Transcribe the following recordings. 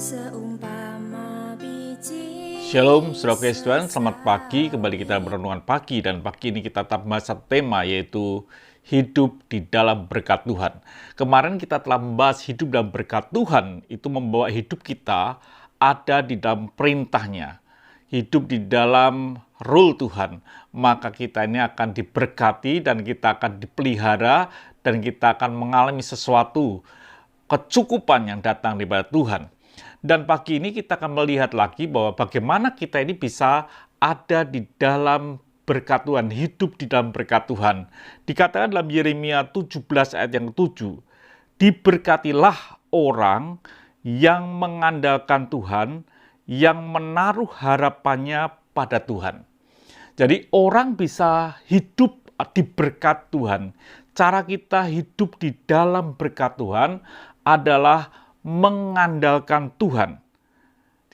Seumpama biji. Shalom, saudara Tuhan, selamat pagi. Kembali kita berenungan pagi, dan pagi ini kita tetap membahas tema, yaitu hidup di dalam berkat Tuhan. Kemarin kita telah membahas hidup dalam berkat Tuhan, itu membawa hidup kita ada di dalam perintahnya. Hidup di dalam rule Tuhan, maka kita ini akan diberkati dan kita akan dipelihara dan kita akan mengalami sesuatu kecukupan yang datang daripada Tuhan. Dan pagi ini kita akan melihat lagi bahwa bagaimana kita ini bisa ada di dalam berkat Tuhan, hidup di dalam berkat Tuhan. Dikatakan dalam Yeremia 17 ayat yang 7, diberkatilah orang yang mengandalkan Tuhan, yang menaruh harapannya pada Tuhan. Jadi orang bisa hidup di berkat Tuhan. Cara kita hidup di dalam berkat Tuhan adalah mengandalkan Tuhan.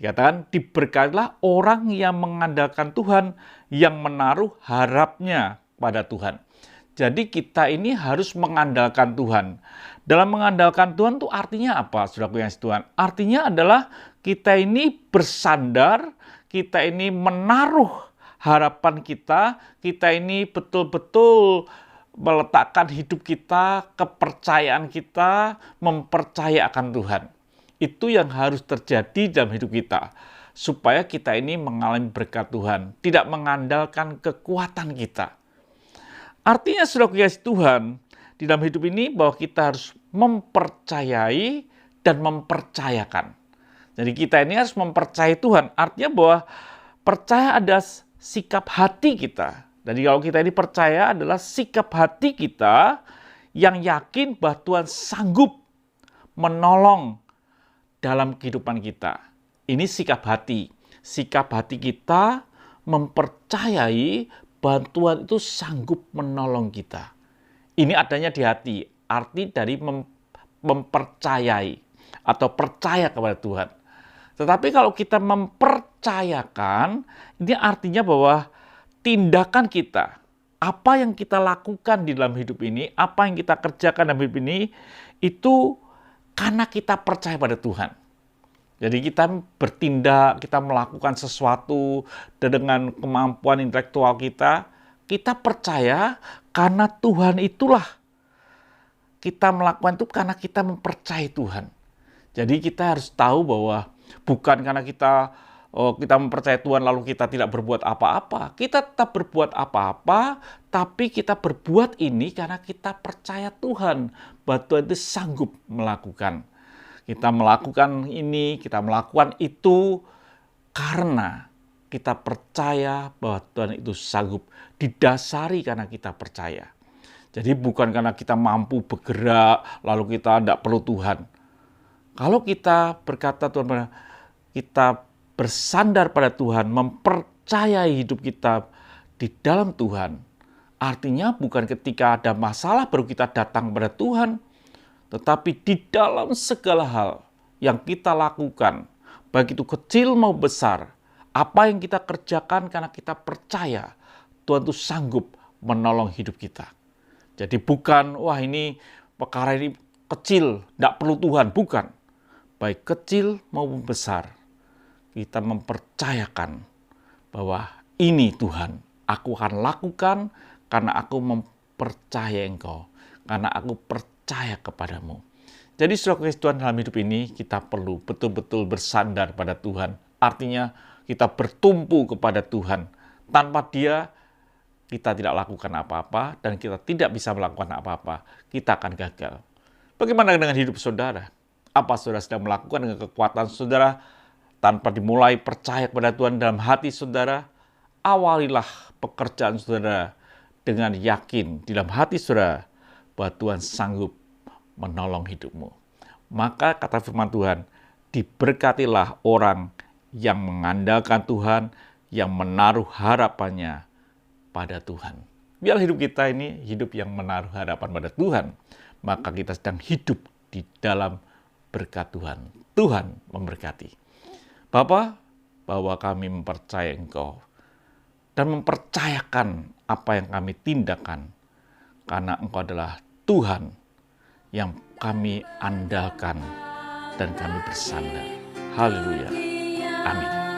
Dikatakan diberkatilah orang yang mengandalkan Tuhan, yang menaruh harapnya pada Tuhan. Jadi kita ini harus mengandalkan Tuhan. Dalam mengandalkan Tuhan itu artinya apa, saudaraku yang Tuhan? Artinya adalah kita ini bersandar, kita ini menaruh harapan kita ini betul-betul meletakkan hidup kita, kepercayaan kita, mempercayai akan Tuhan. Itu yang harus terjadi dalam hidup kita, supaya kita ini mengalami berkat Tuhan, tidak mengandalkan kekuatan kita. Artinya, saudara kasih Tuhan, di dalam hidup ini bahwa kita harus mempercayai dan mempercayakan. Jadi kita ini harus mempercayai Tuhan, artinya bahwa percaya ada sikap hati kita. Jadi kalau kita ini percaya adalah sikap hati kita yang yakin bahwa Tuhan sanggup menolong dalam kehidupan kita. Ini sikap hati. Sikap hati kita mempercayai bahwa Tuhan itu sanggup menolong kita. Ini adanya di hati. Arti dari mempercayai atau percaya kepada Tuhan. Tetapi kalau kita mempercayakan, ini artinya bahwa tindakan kita, apa yang kita lakukan di dalam hidup ini, apa yang kita kerjakan dalam hidup ini, itu karena kita percaya pada Tuhan. Jadi kita bertindak, kita melakukan sesuatu dengan kemampuan intelektual kita percaya karena Tuhan itulah. Kita melakukan itu karena kita mempercayai Tuhan. Jadi kita harus tahu bahwa bukan karena kita mempercayai Tuhan lalu kita tidak berbuat apa-apa. Kita tetap berbuat apa-apa, tapi kita berbuat ini karena kita percaya Tuhan, bahwa Tuhan itu sanggup melakukan. Kita melakukan ini, kita melakukan itu karena kita percaya bahwa Tuhan itu sanggup, didasari karena kita percaya. Jadi bukan karena kita mampu bergerak, lalu kita tidak perlu Tuhan. Kalau kita berkata Tuhan, kita bersandar pada Tuhan, mempercayai hidup kita di dalam Tuhan. Artinya bukan ketika ada masalah baru kita datang pada Tuhan, tetapi di dalam segala hal yang kita lakukan, baik itu kecil mau besar, apa yang kita kerjakan karena kita percaya Tuhan itu sanggup menolong hidup kita. Jadi bukan, wah ini perkara ini kecil, tidak perlu Tuhan, bukan. Baik kecil maupun besar, kita mempercayakan bahwa ini Tuhan, aku akan lakukan karena aku mempercayai Engkau, karena aku percaya kepadamu. Jadi saudara Tuhan, dalam hidup ini kita perlu betul-betul bersandar pada Tuhan. Artinya kita bertumpu kepada Tuhan. Tanpa Dia kita tidak lakukan apa-apa dan kita tidak bisa melakukan apa-apa. Kita akan gagal. Bagaimana dengan hidup saudara? Apa saudara sedang melakukan dengan kekuatan saudara? Tanpa dimulai percaya kepada Tuhan dalam hati saudara, awalilah pekerjaan saudara dengan yakin di dalam hati saudara bahwa Tuhan sanggup menolong hidupmu. Maka kata firman Tuhan, diberkatilah orang yang mengandalkan Tuhan, yang menaruh harapannya pada Tuhan. Biar hidup kita ini hidup yang menaruh harapan pada Tuhan, maka kita sedang hidup di dalam berkat Tuhan. Tuhan memberkati. Bapa, bahwa kami mempercayai Engkau dan mempercayakan apa yang kami tindakan, karena Engkau adalah Tuhan yang kami andalkan dan kami bersandar. Haleluya. Amin.